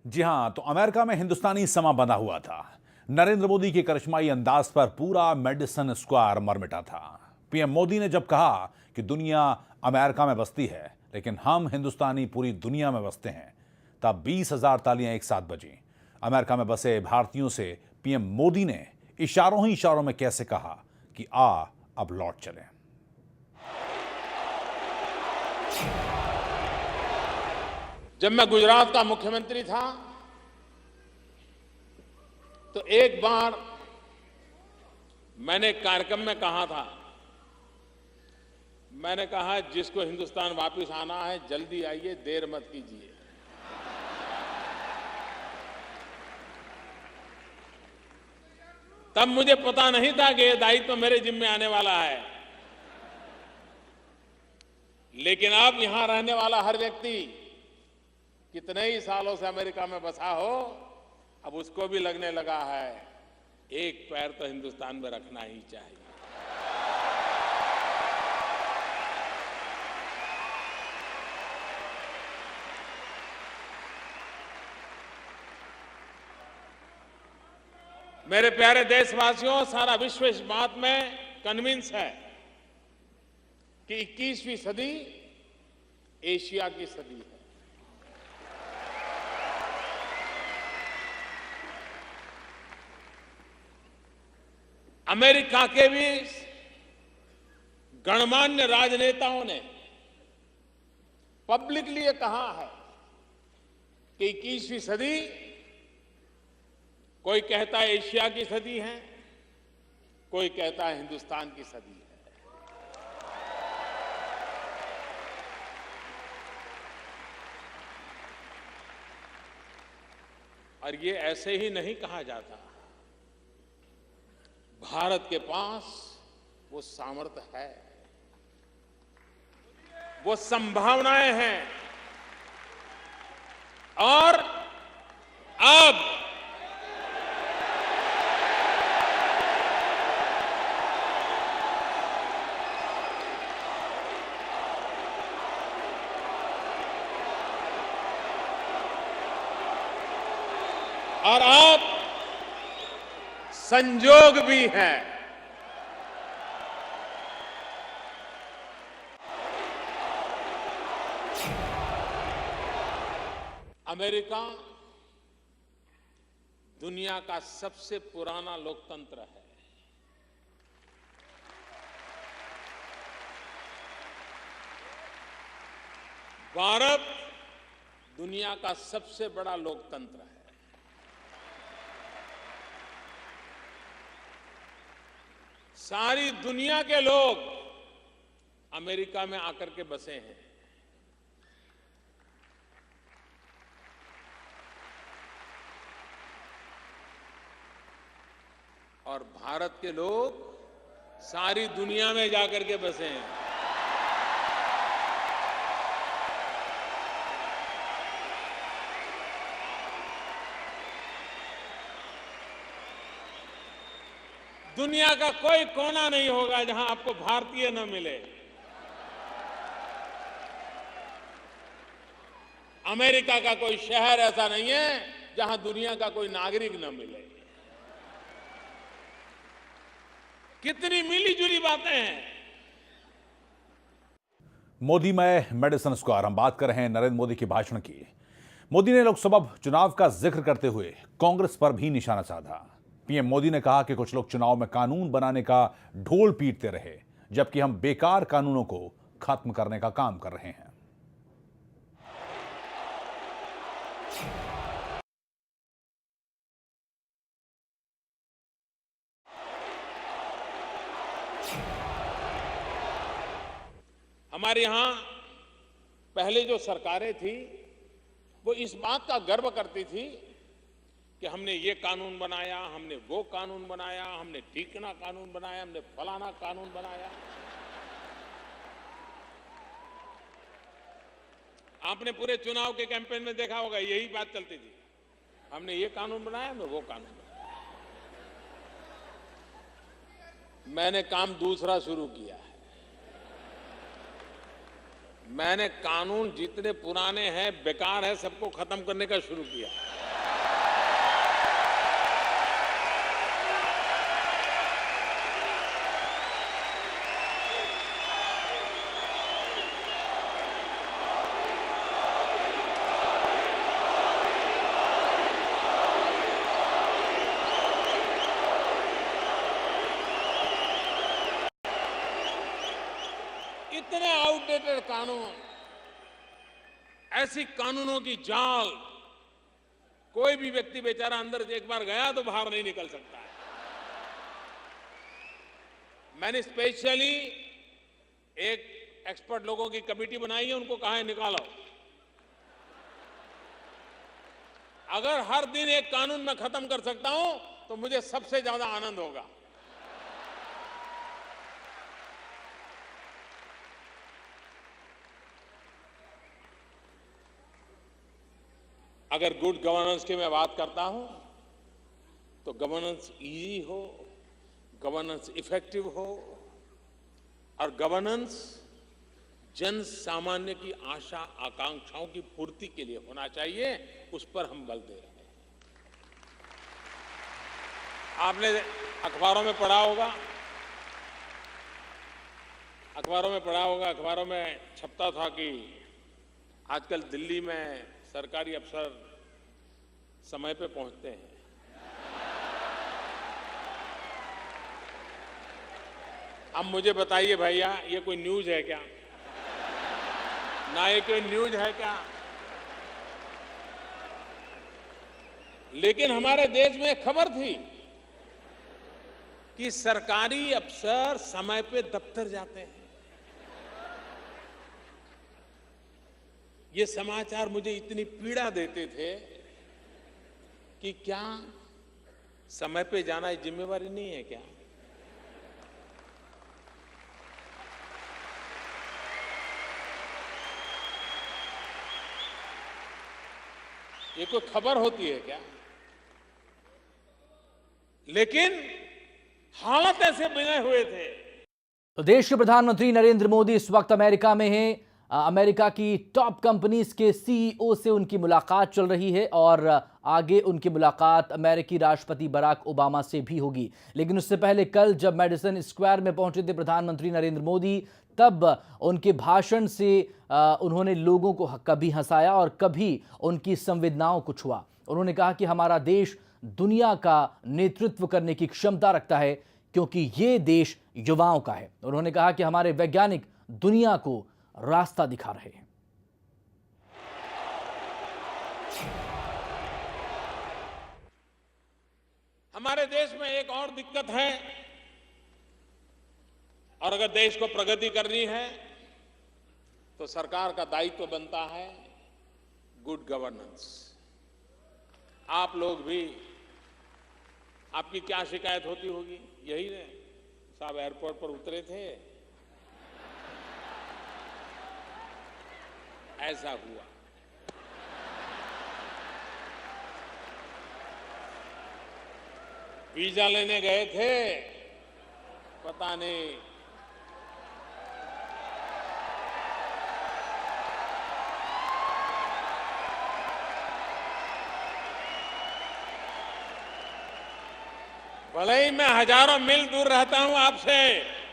जी हां, तो अमेरिका में हिंदुस्तानी समा बंधा हुआ था। नरेंद्र मोदी के करिश्माई अंदाज पर पूरा मेडिसन स्क्वायर मरमिटा था। पीएम मोदी ने जब कहा कि दुनिया अमेरिका में बसती है, लेकिन हम हिंदुस्तानी पूरी दुनिया में बसते हैं, तब 20,000 तालियां एक साथ बजीं। अमेरिका में बसे भारतीयों से पीएम मोदी ने इशारों ही इशारों में कैसे कहा कि अब लौट चलें। जब मैं गुजरात का मुख्यमंत्री था तो एक बार मैंने एक कार्यक्रम में कहा था, मैंने कहा जिसको हिंदुस्तान वापस आना है जल्दी आइए, देर मत कीजिए। तब मुझे पता नहीं था कि यह दायित्व मेरे जिम्मे आने वाला है, लेकिन अब यहां रहने वाला हर व्यक्ति कितने ही सालों से अमेरिका में बसा हो, अब उसको भी लगने लगा है एक पैर तो हिंदुस्तान में रखना ही चाहिए। मेरे प्यारे देशवासियों, सारा विश्व इस बात में कन्विंस है कि 21वीं सदी एशिया की सदी है। अमेरिका के भी गणमान्य राजनेताओं ने पब्लिकली ये कहा है कि 21वीं सदी, कोई कहता है एशिया की सदी है, कोई कहता है हिंदुस्तान की सदी है। और ये ऐसे ही नहीं कहा जाता। भारत के पास वो सामर्थ्य है, वो संभावनाएं हैं, और अब संजोग भी है। अमेरिका दुनिया का सबसे पुराना लोकतंत्र है। भारत दुनिया का सबसे बड़ा लोकतंत्र है। सारी दुनिया के लोग अमेरिका में आकर के बसे हैं। और भारत के लोग सारी दुनिया में जाकर के बसे हैं। दुनिया का कोई कोना नहीं होगा जहां आपको भारतीय न मिले। अमेरिका का कोई शहर ऐसा नहीं है जहां दुनिया का कोई नागरिक न मिले। कितनी मिली जुली बातें हैं। मोदी में मेडिसन स्क्वायर, हम बात कर रहे हैं नरेंद्र मोदी के भाषण की। मोदी ने लोकसभा चुनाव का जिक्र करते हुए कांग्रेस पर भी निशाना साधा। पीएम मोदी ने कहा कि कुछ लोग चुनाव में कानून बनाने का ढोल पीटते रहे, जबकि हम बेकार कानूनों को खत्म करने का काम कर रहे हैं। हमारे यहां पहले जो सरकारें थी वो इस बात का गर्व करती थी कि हमने ये कानून बनाया, हमने वो कानून बनाया, हमने ठीकना कानून बनाया, हमने फलाना कानून बनाया। आपने पूरे चुनाव के कैंपेन में देखा होगा, यही बात चलती थी, हमने ये कानून बनाया, हमने वो कानून बनाया। मैंने काम दूसरा शुरू किया है। मैंने कानून जितने पुराने हैं बेकार है सबको खत्म करने का शुरू किया। इतने आउटडेटेड कानून, ऐसी कानूनों की जाल, कोई भी व्यक्ति बेचारा अंदर से एक बार गया तो बाहर नहीं निकल सकता है। मैंने स्पेशली एक एक्सपर्ट लोगों की कमेटी बनाई है, उनको कहा है निकालो। अगर हर दिन एक कानून मैं खत्म कर सकता हूं तो मुझे सबसे ज्यादा आनंद होगा। अगर गुड गवर्नेंस की मैं बात करता हूं तो गवर्नेंस इजी हो, गवर्नेंस इफेक्टिव हो और गवर्नेंस जन सामान्य की आशा आकांक्षाओं की पूर्ति के लिए होना चाहिए, उस पर हम बल दे रहे हैं। आपने अखबारों में पढ़ा होगा, अखबारों में छपता था कि आजकल दिल्ली में सरकारी अफसर समय पे पहुंचते हैं। अब मुझे बताइए भैया, ये कोई न्यूज़ है क्या? ना ये कोई न्यूज़ है क्या? लेकिन हमारे देश में एक खबर थी कि सरकारी अफसर समय पे दफ्तर जाते हैं। ये समाचार मुझे इतनी पीड़ा देते थे कि क्या समय पे जाना जिम्मेवारी नहीं है क्या? ये कोई खबर होती है क्या? लेकिन हालात ऐसे बने हुए थे। तो देश के प्रधानमंत्री नरेंद्र मोदी इस वक्त अमेरिका में हैं। अमेरिका की टॉप कंपनीज के सीईओ से उनकी मुलाकात चल रही है और आगे उनकी मुलाकात अमेरिकी राष्ट्रपति बराक ओबामा से भी होगी। लेकिन उससे पहले कल जब मैडिसन स्क्वायर में पहुंचे थे प्रधानमंत्री नरेंद्र मोदी, तब उनके भाषण से उन्होंने लोगों को कभी हंसाया और कभी उनकी संवेदनाओं को छुआ। उन्होंने कहा कि हमारा देश दुनिया का नेतृत्व करने की क्षमता रखता है क्योंकि ये देश युवाओं का है। उन्होंने कहा कि हमारे वैज्ञानिक दुनिया को रास्ता दिखा रहे हैं। हमारे देश में एक और दिक्कत है, और अगर देश को प्रगति करनी है तो सरकार का दायित्व बनता है गुड गवर्नेंस। आप लोग भी, आपकी क्या शिकायत होती होगी? यही है, साहब एयरपोर्ट पर उतरे थे, ऐसा हुआ। वीजा लेने गए थे, पता नहीं भले ही मैं हजारों मील दूर रहता हूं आपसे,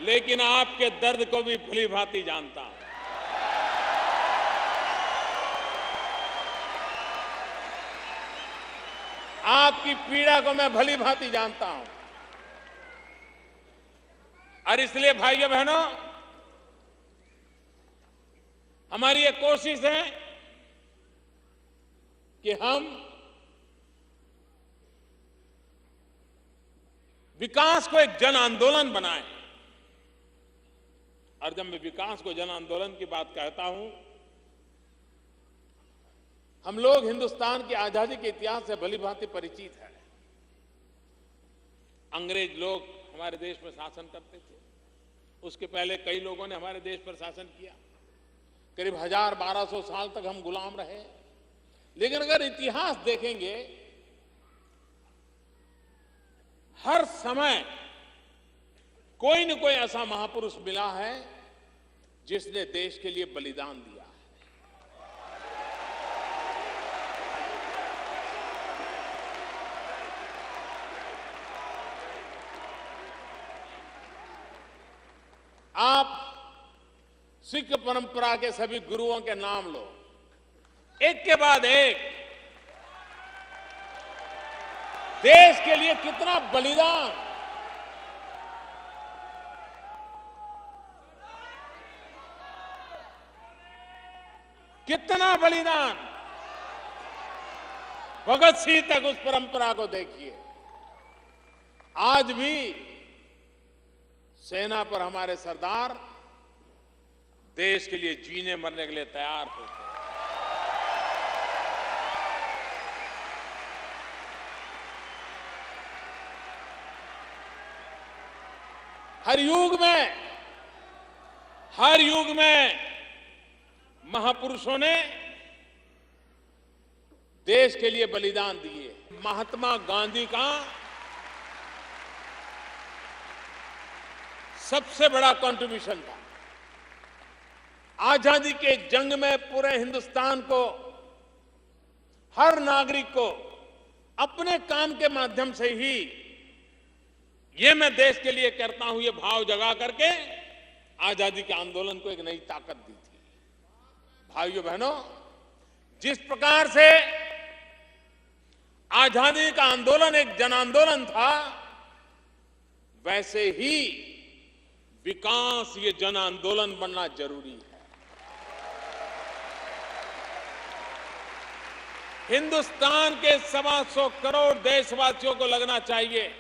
लेकिन आपके दर्द को भी भली भांति जानता हूं। आपकी पीड़ा को मैं भली भांति जानता हूं। और इसलिए भाइयों बहनों, हमारी ये कोशिश है कि हम विकास को एक जन आंदोलन बनाएं। और जब मैं विकास को जन आंदोलन की बात कहता हूं, हम लोग हिंदुस्तान की आजादी के इतिहास से भली भांति परिचित हैं। अंग्रेज लोग हमारे देश में शासन करते थे, उसके पहले कई लोगों ने हमारे देश पर शासन किया। करीब 1000-1200 साल तक हम गुलाम रहे। लेकिन अगर इतिहास देखेंगे, हर समय कोई न कोई ऐसा महापुरुष मिला है जिसने देश के लिए बलिदान दिया है। आप सिख परंपरा के सभी गुरुओं के नाम लो, एक के बाद एक देश के लिए कितना बलिदान, कितना बलिदान। भगत सिंह तक उस परंपरा को देखिए। आज भी सेना पर हमारे सरदार देश के लिए जीने मरने के लिए तैयार होते हैं। हर युग में महापुरुषों ने देश के लिए बलिदान दिए। महात्मा गांधी का सबसे बड़ा कंट्रीब्यूशन था। आजादी के जंग में पूरे हिंदुस्तान को, हर नागरिक को अपने काम के माध्यम से ही ये मैं देश के लिए करता हूं, ये भाव जगा करके आजादी के आंदोलन को एक नई ताकत दी थी। भाइयों बहनों, जिस प्रकार से आजादी का आंदोलन एक जन आंदोलन था, वैसे ही विकास ये जन आंदोलन बनना जरूरी है। हिंदुस्तान के 125 करोड़ देशवासियों को लगना चाहिए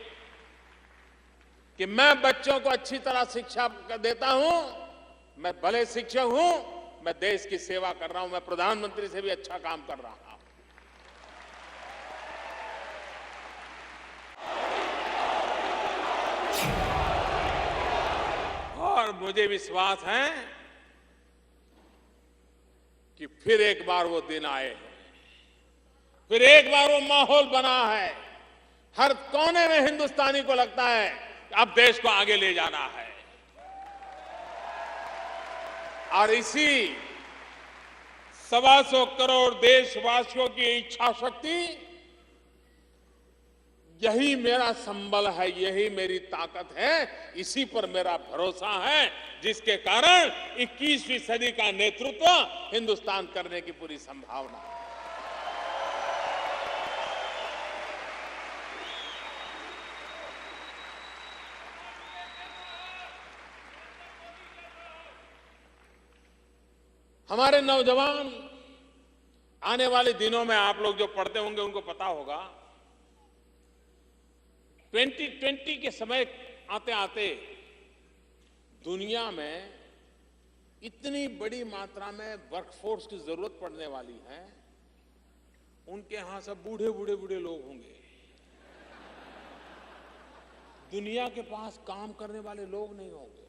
कि मैं बच्चों को अच्छी तरह शिक्षा देता हूं, मैं भले शिक्षक हूं, मैं देश की सेवा कर रहा हूं, मैं प्रधानमंत्री से भी अच्छा काम कर रहा हूं। और मुझे विश्वास है कि फिर एक बार वो दिन आए हैं, फिर एक बार वो माहौल बना है। हर कोने में हिंदुस्तानी को लगता है कि अब देश को आगे ले जाना है। और इसी 125 करोड़ देशवासियों की इच्छा शक्ति, यही मेरा संबल है, यही मेरी ताकत है, इसी पर मेरा भरोसा है, जिसके कारण 21वीं सदी का नेतृत्व हिंदुस्तान करने की पूरी संभावना है। हमारे नौजवान आने वाले दिनों में, आप लोग जो पढ़ते होंगे उनको पता होगा, 2020 के समय आते आते दुनिया में इतनी बड़ी मात्रा में वर्कफोर्स की जरूरत पड़ने वाली है। उनके यहां सब बूढ़े बूढ़े बूढ़े लोग होंगे। दुनिया के पास काम करने वाले लोग नहीं होंगे।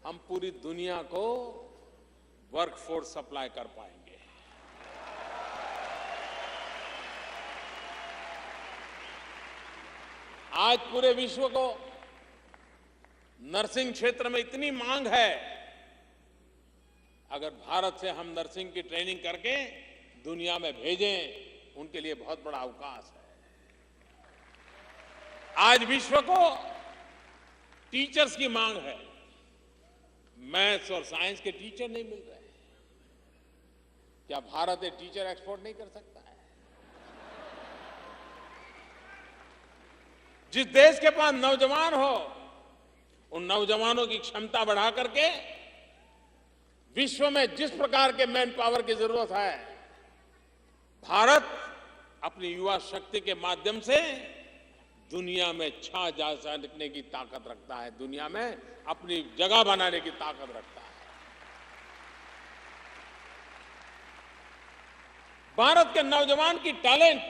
हम पूरी दुनिया को वर्कफोर्स सप्लाई कर पाएंगे। आज पूरे विश्व को नर्सिंग क्षेत्र में इतनी मांग है, अगर भारत से हम नर्सिंग की ट्रेनिंग करके दुनिया में भेजें, उनके लिए बहुत बड़ा अवकाश है। आज विश्व को टीचर्स की मांग है। मैथ्स और साइंस के टीचर नहीं मिल रहे। क्या भारत एक टीचर एक्सपोर्ट नहीं कर सकता है? जिस देश के पास नौजवान हो, उन नौजवानों की क्षमता बढ़ा करके विश्व में जिस प्रकार के मैन पावर की जरूरत है, भारत अपनी युवा शक्ति के माध्यम से दुनिया में छा जा सकने की ताकत रखता है, दुनिया में अपनी जगह बनाने की ताकत रखता है। भारत के नौजवान की टैलेंट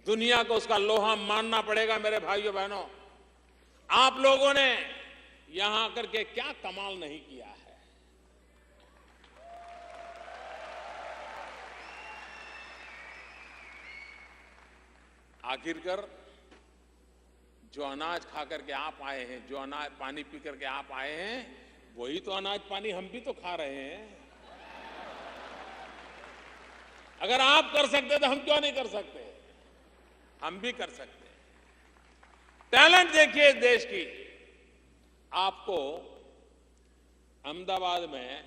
दुनिया को उसका लोहा मानना पड़ेगा। मेरे भाइयों बहनों, आप लोगों ने यहां आकर के क्या कमाल नहीं किया है। आखिरकार जो अनाज खा करके आप आए हैं, जो अनाज पानी पी करके आप आए हैं, वही तो अनाज पानी हम भी तो खा रहे हैं। अगर आप कर सकते तो हम क्यों नहीं कर सकते? हम भी कर सकते हैं। टैलेंट देखिए देश की। आपको अहमदाबाद में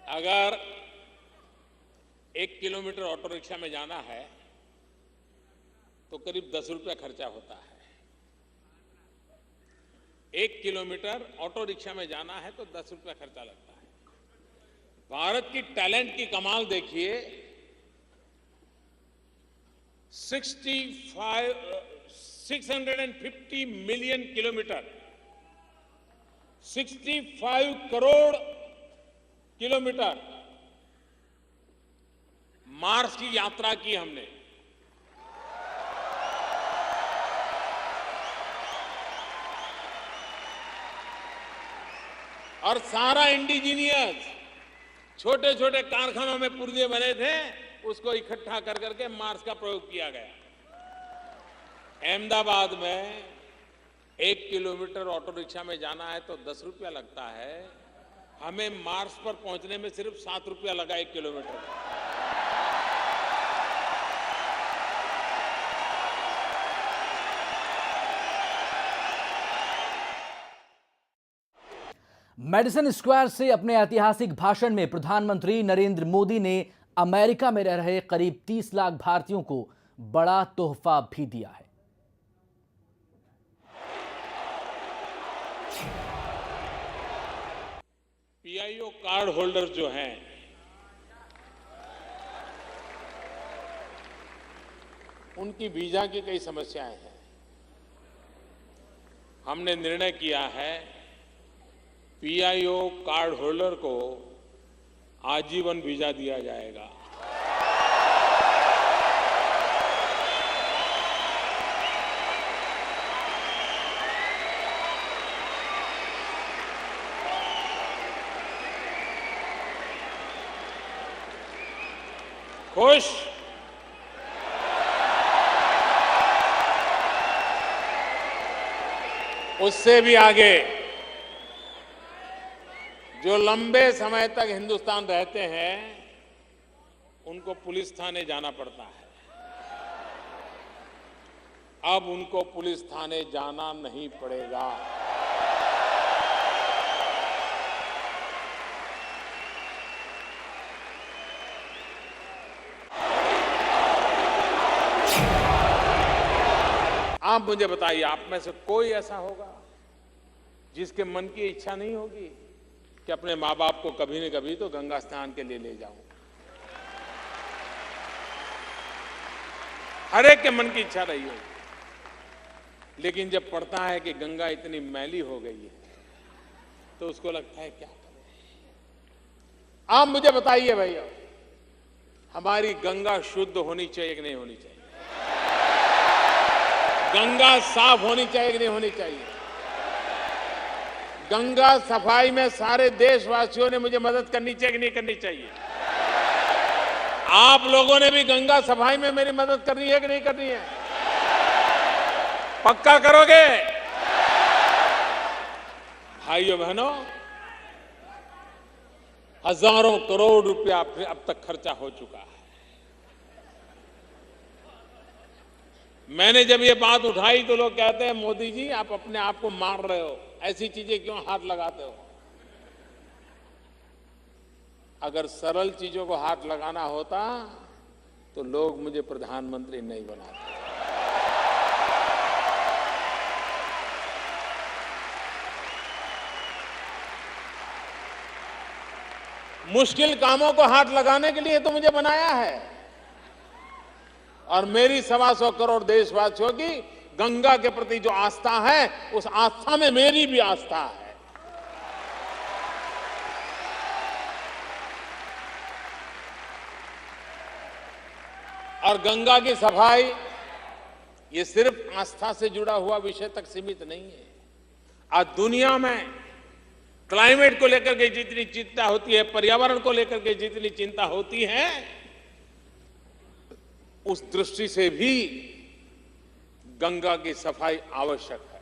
अगर 1 किलोमीटर ऑटो रिक्शा में जाना है तो करीब 10 रुपया खर्चा होता है। 1 किलोमीटर ऑटो रिक्शा में जाना है तो 10 रुपया खर्चा लगता है। भारत की टैलेंट की कमाल देखिए। 650 million kilometre, 65 crore kilometre Mars की यात्रा की हमने। और सारा इंडिजीनियस छोटे छोटे कारखानों में पुर्जे बने थे, उसको इकट्ठा कर करके मार्स का प्रयोग किया गया। अहमदाबाद में 1 किलोमीटर ऑटो रिक्शा में जाना है तो 10 रुपया लगता है। हमें मार्स पर पहुंचने में सिर्फ 7 रुपया लगा 1 किलोमीटर। मेडिसन स्क्वायर से अपने ऐतिहासिक भाषण में प्रधानमंत्री नरेंद्र मोदी ने अमेरिका में रह रहे करीब 30 लाख भारतीयों को बड़ा तोहफा भी दिया है। पीआईओ कार्ड होल्डर जो हैं, उनकी वीजा की कई समस्याएं हैं। हमने निर्णय किया है पीआईओ कार्ड होल्डर को आजीवन वीजा दिया जाएगा। खुश? उससे भी आगे जो लंबे समय तक हिंदुस्तान रहते हैं उनको पुलिस थाने जाना पड़ता है। अब उनको पुलिस थाने जाना नहीं पड़ेगा। आप मुझे बताइए, आप में से कोई ऐसा होगा जिसके मन की इच्छा नहीं होगी कि अपने माँ बाप को कभी न कभी तो गंगा स्नान के लिए ले जाऊं? हर एक के मन की इच्छा रही होगी। लेकिन जब पढ़ता है कि गंगा इतनी मैली हो गई है तो उसको लगता है क्या करें। आप मुझे बताइए भैया, हमारी गंगा शुद्ध होनी चाहिए कि नहीं होनी चाहिए? गंगा साफ होनी चाहिए कि नहीं होनी चाहिए? गंगा सफाई में सारे देशवासियों ने मुझे मदद करनी चाहिए कि नहीं करनी चाहिए? आप लोगों ने भी गंगा सफाई में मेरी मदद करनी है कि नहीं करनी है? पक्का करोगे? भाइयों बहनों, हजारों करोड़ रुपया अब तक खर्चा हो चुका है। मैंने जब ये बात उठाई तो लोग कहते हैं मोदी जी आप अपने आप को मार रहे हो, ऐसी चीजें क्यों हाथ लगाते हो? अगर सरल चीजों को हाथ लगाना होता तो लोग मुझे प्रधानमंत्री नहीं बनाते। मुश्किल कामों को हाथ लगाने के लिए तो मुझे बनाया है। और मेरी 125 करोड़ देशवासियों की गंगा के प्रति जो आस्था है, उस आस्था में मेरी भी आस्था है। और गंगा की सफाई ये सिर्फ आस्था से जुड़ा हुआ विषय तक सीमित नहीं है। आज दुनिया में क्लाइमेट को लेकर के जितनी चिंता होती है, पर्यावरण को लेकर के जितनी चिंता होती है, उस दृष्टि से भी गंगा की सफाई आवश्यक है।